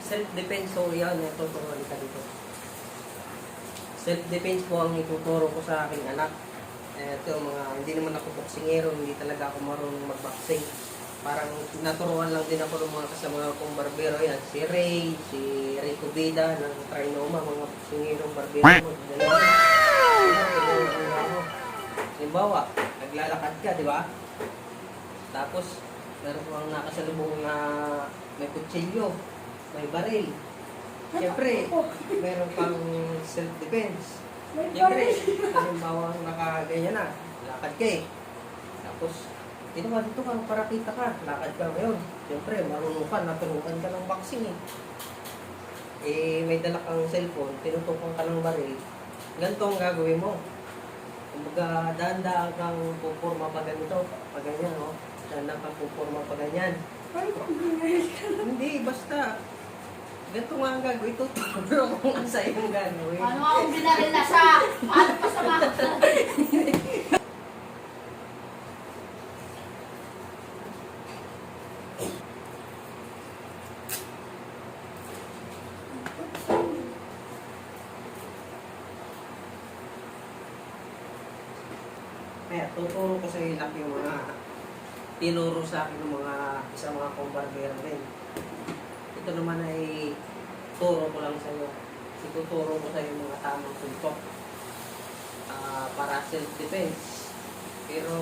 Self-defense po yan, tuturuan ka dito. Self-defense po ang ituturo ko sa aking anak. Ito mga, hindi naman ako boksingero, hindi talaga ako marunong mag-boxing. Parang naturuan lang din ako ng mga kasama kong barbero yan. Si Ray, si Rico Vida ng Trinoma, mga boksingerong barbero. Halimbawa, naglalakad ka, di ba? Tapos, meron kang nakasalubong na may kutsilyo, may baril. Siyempre, meron pang self-defense. Siyempre, halimbawa nakaganyan na, lakad ka eh. Tapos, ginawa dito ka, para kita ka, lakad ka ngayon. Siyempre, marunong ka, naturukan ka ng boxing eh. May dala kang cellphone, tinutukan ka ng baril. Ganito ang gagawin mo. Kumbaga, dahan-dahan kang pupurma pa ganito, pa ganyan, no? Dahan-dahan kang pupurma pa ganyan. Hindi, basta. Ganito nga ang gagawin. Ituturo ko nga sa iyong gagawin. Ano akong binaril na siya? Paano pa sa mga? Kaya tuturo ko sa ilak yung mga tinuro sa akin ng mga isang mga kumbarbero din. Ito naman ay turo ko lang sa iyo. Ituturo ko sa iyo mga tamang suntok para self-defense. Pero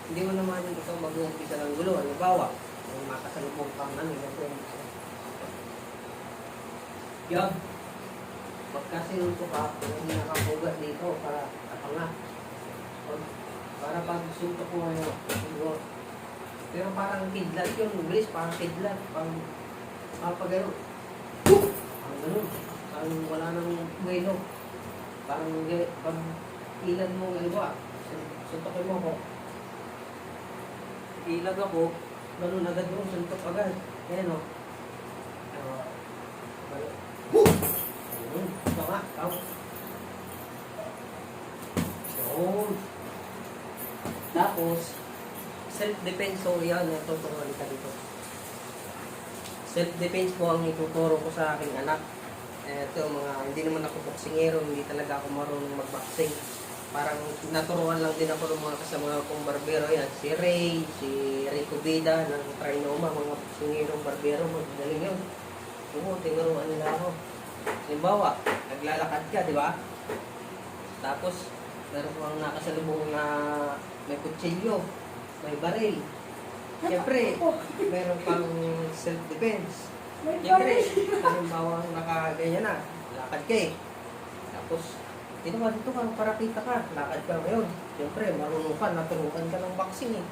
hindi mo naman ito mag-uumpisa ng gulo. Halimbawa, may makasalubong kang ganito. Yan. Pagka sinuntok ka, hindi nakapugat dito para kapanga. Para pag suntok mo ngayon, pero parang kidlat yun, bilis, parang kidlat, parang gano'n. Parang gano'n, parang wala nang buwelo. Parang pag ilan mo, gano'n suntokin mo ako. Ilag ako, gano'n agad mo, suntok agad. Ayan o. Ito nga, ikaw. Yun. Tapos, self-defense po yan, tuturuan ka dito. Self-defense po ang ituturo ko sa aking anak. Ito mga, hindi naman ako boksingero, hindi talaga ako marunong mag-boxing. Parang naturuan lang din ako ng mga kasama kong barbero yan. Si Ray, si Rico Vida ng Trinoma, mga boksingerong barbero, magaling yun. Oo, tinuruan nila ako. Halimbawa, naglalakad ka, di ba? Tapos, meron kang nakasalubong na may kutsilyo, may baril. Siyempre, meron pang self-defense. Siyempre, halimbawa nakaganyan na, lakad ka eh. Tapos, ginawa dito ka, para kita ka, lakad ka ngayon. Siyempre, marunong ka, naturukan ka ng boxing eh.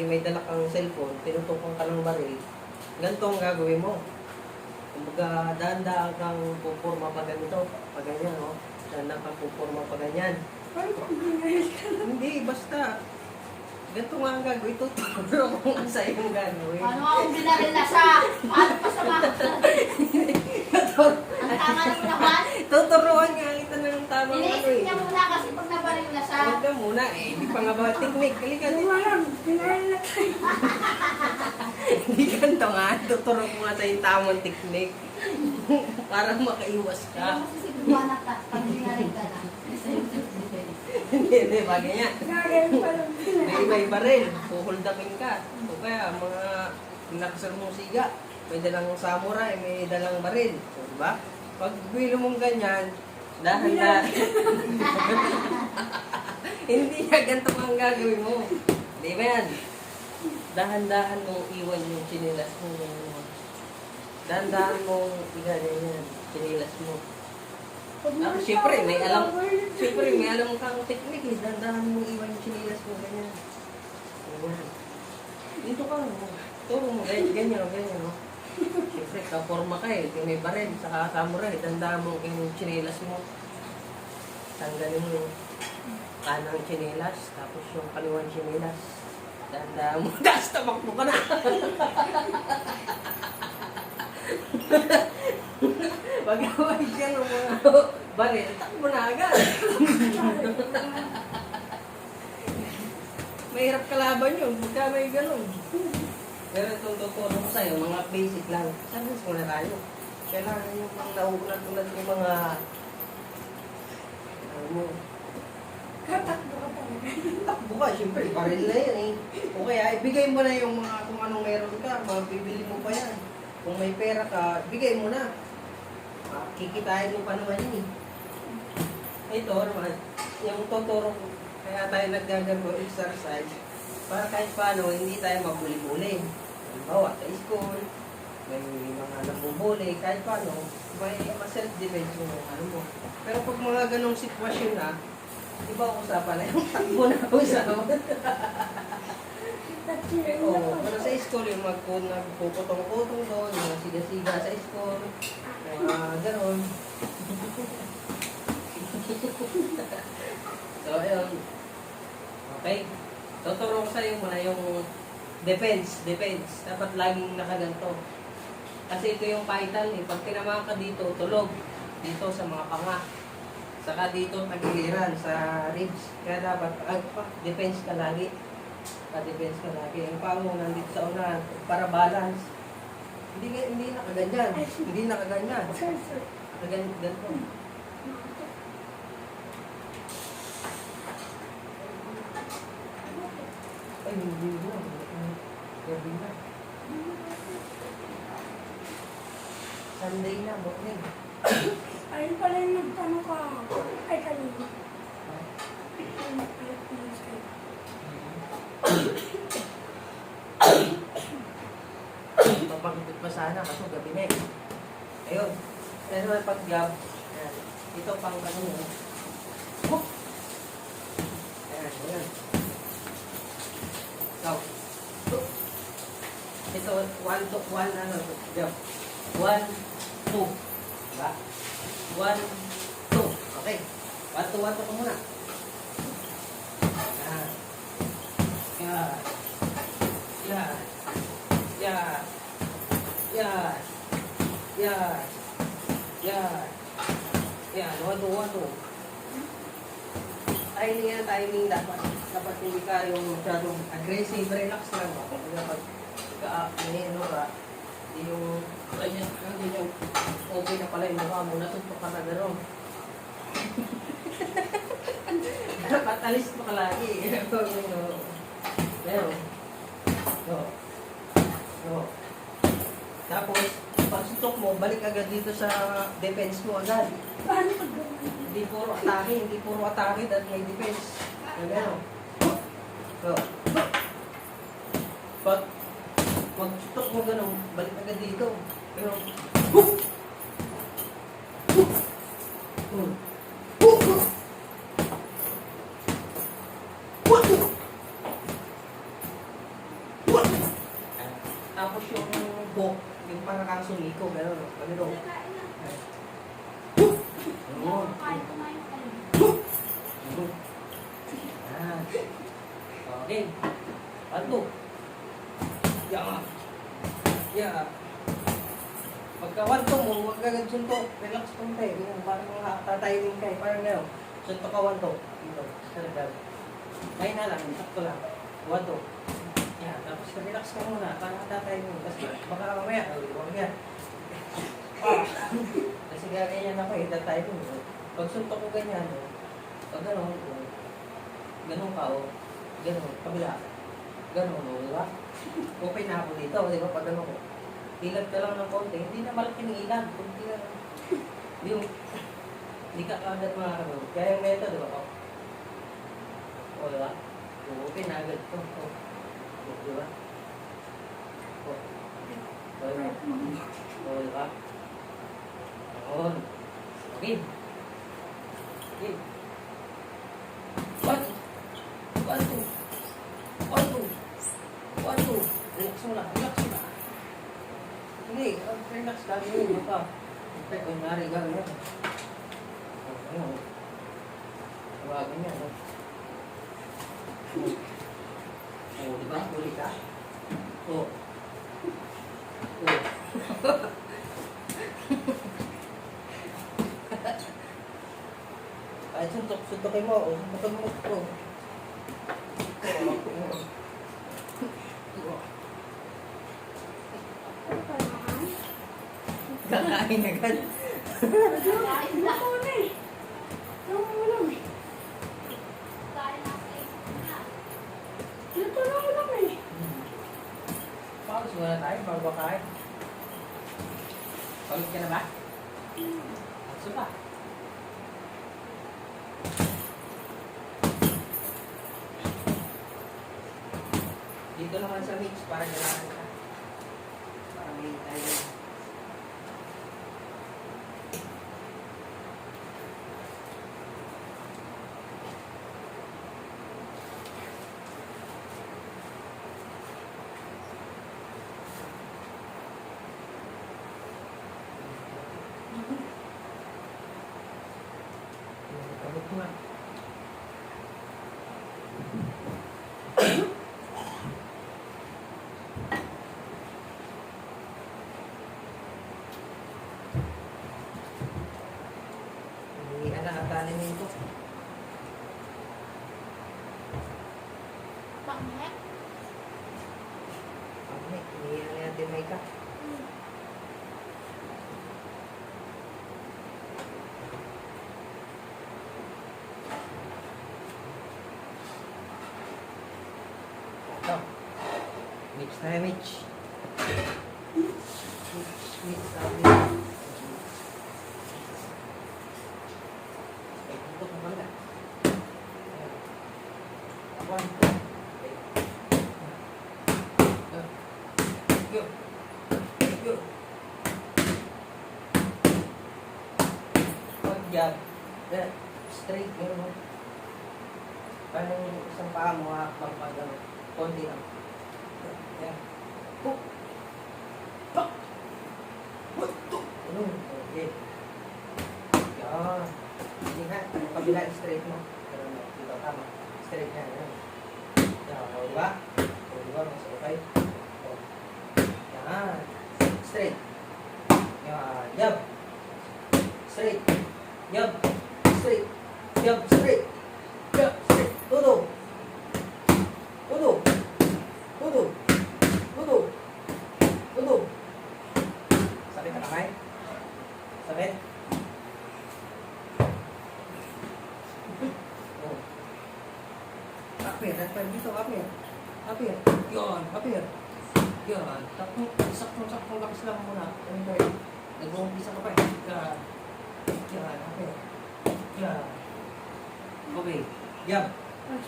May dala kang cellphone, tinutukan ka ng baril. Ganito ang gagawin mo. Kumbaga, dahan-dahan kang pupurma pa ganito, pa ganyan, no? Dahan-dahan kang pupurma pa ganyan. Hindi, basta. Ganito nga ang gagawin. Ituturo ko nga sa iyong gagawin. Ano akong binaril na siya? Paano pa sa mga? Ang tanga mo naman. Tuturuan nga kita ng tamang ano Iniisip eh. niya muna kasi pag nabaril na siya. Huwag ka muna eh. Hindi pa nga ba technique. Halika dito. Hindi ganito nga. Tuturo ko nga sa yung tamang technique. Para makaiwas Hindi ka. mo sisiguan na pag binaril ka na. Hindi, bagay nga. May baril. Puhuldapin ka. O kaya, mga nakasal mong siga. May dalang samurai, may dalang baril. O, diba? Pag bilo mong ganyan, dahan-dahan. Hindi na ganito ang gagawin mo. Di ba yan? Dahan-dahan mong iwan yung chinilas mo. Dahan-dahan mong iganyan yan. Chinilas mo. Siyempre, may alam kang technique eh. Dahan-dahan mong iwan yung chinilas mo. Ganyan. Ayan. Dito ka. Turo mo. Ganyan. No? Siyempre, kaporma ka eh. May baril. Saka samurai. Dahan-dahan mong yung chinilas mo. Tanggalin mo yung kanang chinilas. Tapos yung kaliwang chinilas. Dahan-dahan mo. Das, tamakbo ka na. Pag-away siya ng mga baril, takbo na agad. Mahirap kalaban yun, pagka may ganun. Pero itong tuturo ko sa'yo, mga basic lang. Sabihin mo na tayo. Kailangan yung mga nauulat-ulat yung mga ano mo. Katakbo ka talaga. Takbo ka, siyempre, baril na yan eh. O kaya, ibigay mo na yung mga kung anong meron ka, mabibili mo pa yan. Kung may pera ka, bigay mo na. Kikitain mo pa naman yun eh. Ito naman, yung tuturo ko, kaya tayo naggagawa exercise, para kahit paano, hindi tayo mabuli-buli. Halimbawa, sa school, may mga nabubuli, kahit paano, may self-defense yung ano mo. Pero pag mga ganong sitwasyon na, iba ang usapan na yung takbo na usapan. Oo, pero sa school, yung nagpuputong-putong doon, yung mga siga-siga sa school, mga ganon. So, ayun. Okay. Tuturo ko sa'yo muna yung defense. Dapat laging nakaganto. Kasi ito yung vital eh. Pag tinamaan ka dito, tulog. Dito sa mga panga. Saka dito, tagiliran sa ribs. Kaya dapat, defense ka lagi. Defense ka lagi. Yung paa mo nandito sa unahan para balance. Hindi nakaganyan. Hindi nakaganyan. Nakaganyan. Ay, hindi mo. Gabi na. Sunday na, morning. Ayun pala yung nagtanong ka. Ay, kanina. Ayun, nagpalit ko yung sa'yo. Papagupit pa sana kasi gabi na eh. Ayun. Pero pag-job, ito pang ano mo. Ayan. So, ito, 1 to 1, ano, job. 1, 2. Diba? 1, 2. Okay. 1 to 1 to ka muna. Yan. Yan. Yan. Yan. Yan. Yan. Yan. 1 to 1 to. Timing dapat. Dapat hindi ka yung masyadong aggressive, relax lang. Kapag ano ka, hindi yung ganyan, hindi yung okay na pala yung mukha mo, natutok ka na gano'n. Dapat alis mo ka lagi. Meron. Tapos, pag sutok mo, balik agad dito sa defense mo agad. Paano pag gawin? Hindi puro atake dahil may defense. Ano? So, pag sutok mo gano'n, balik agad dito. Pero, tapos yung book, yung parang kang sumiko, gano'n. Gano'n. Kahit kumain kayo. Okay. Pato. Yeah. Pagka wanto mo, huwag kagad suntok. Relax konti. Parang mga tatayin kayo. Parang gano'n. Suntok ka wanto. Dito. Sarap. Kaya na lang. Sakto lang. Wanto. Yeah. Tapos relax ka muna. Parang tatayin mo. Kasi baka mamaya. Huwag yan. Kasi ganyan ako eh. Tatayin mo. Pag suntok ko ganyan. Pag gano'n. Gano'n ka o. Gano'n. Kabila. Gano'n o. Diba? Okay na ako dito. Di ba? Pag gano'n ko. Ilag ka lang ng konti. Hindi na malaki ng ilag. Kunti lang. Hindi ka agad makakagawin. Kaya yung method, di ba? O, di ba? Okay na agad. O, di ba? O, di ba? O, di ba? O, okay. Okay. 1, 2, 1, 2, 1, 2. Relax mo lang. Relax mo lang. Hindi, relax ka. Hindi mo pa. Kung nari gawin yan. Ayun. Tawagin yan. O, di ba? Huli ka. O. O. Ay, suntokin mo. O, suntokin mo. O. Kakain agad. Kain na. Luto na eh. Yung ulam eh. Kain na sa isip na. Luto na ulam eh. Pause muna tayo bago kain. Pagod ka na ba? Atso ba? Dito naman sa mix para galakan ka. Para may tayo. Pagod ko nga. Hindi anak at alimin ko. Pangit. Pagod, hindi na natin may ka. Ito. Mix na mix. Mix sabi. Ay, tutok mo bangga. Ayan. One. Okay. Yo. Yo. Good job. There. Straight. Meron mo. Parang isang paa mo hakbang pag ano. Konti lang. Ayan. Hook. Hook. Hook. Ano? Okay. Yan. Hindi nga. Kabila straight mo. Pero dito tama. Straight yan. Yan. Yan. O, diba? O, diba? Mas okay. O. Yan. Straight. Yan. Jab. Straight. Jab. Straight. Jab. Straight. Jab. Straight. Tudo. Tudo. Tudo. Tudo. Tudo. Sakit na kamay? Sakit? Oh. Up here. Dito. Up here. Up here. Yun. Up here. Yun. Saktong lakas lang muna. Nag-uumpisa ka pa eh. Yan. Yan. Up here. Yan. Okay. Jab. Pas.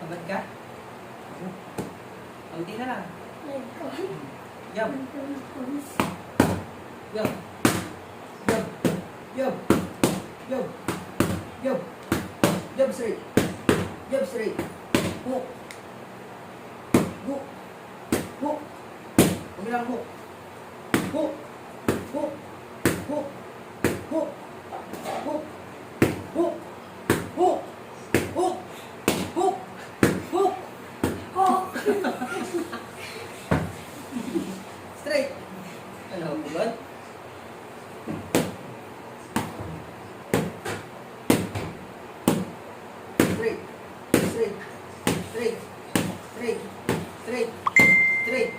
Abad ka? Kunti na lang. Leg ko. Jab. Pas. Jab. Jab. Jab. Jab. Jab. Jab straight. Jab straight. Hook. Hook. Hook. Huwag lang hook. Hook. Hook. Hook. Hook. Hook. Hook. Hook. Hook. Hook. Hook. Oh. Straight. Ano, pugod? Straight. Straight. Straight. Straight. Straight. Straight.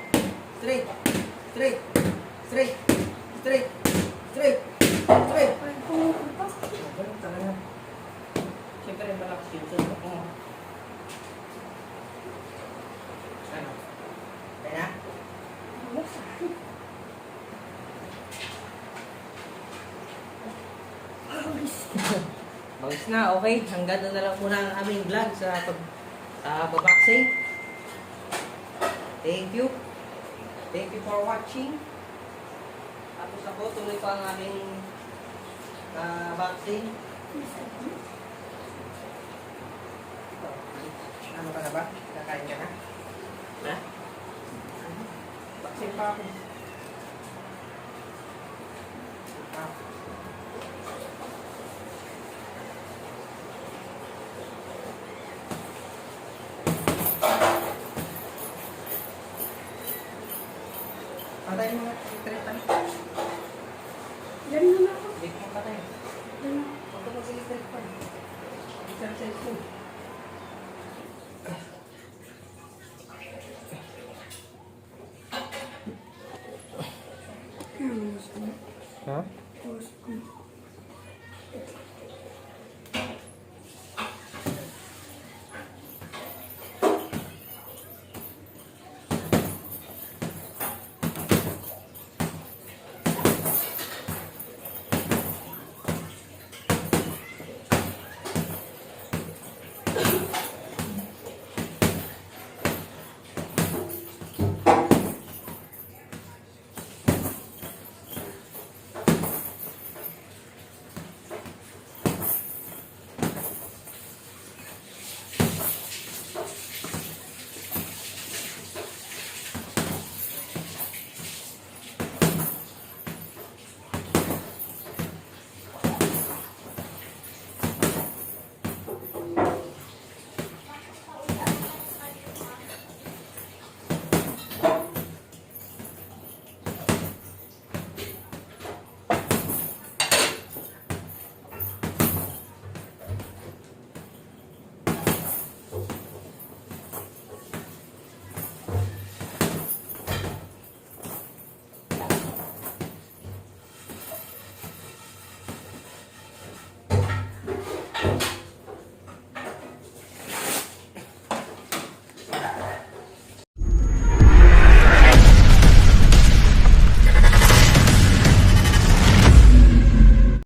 Straight. Straight. Straight. Straight. Straight. Straight. Ay, pumupunta. Ganun talaga. Siyempre, malakas yung suntok mo. Ano? Kaya na? Alas. Bawis na, okay. Hanggang doon na lang muna ang aming vlog sa babaksing. Thank you. Thank you for watching. Tapos ako, tuloy pa ang aming boxing. Ano ka na ba? Kakain ka na? Ha? Boxing pa ako. Ah. Patayin mo nga. Trip pa. Yan na ako. Hindi ko patay. Yan na. Huwag ka mag-electric pa. Isa sa cellphone. Ha? Post ko.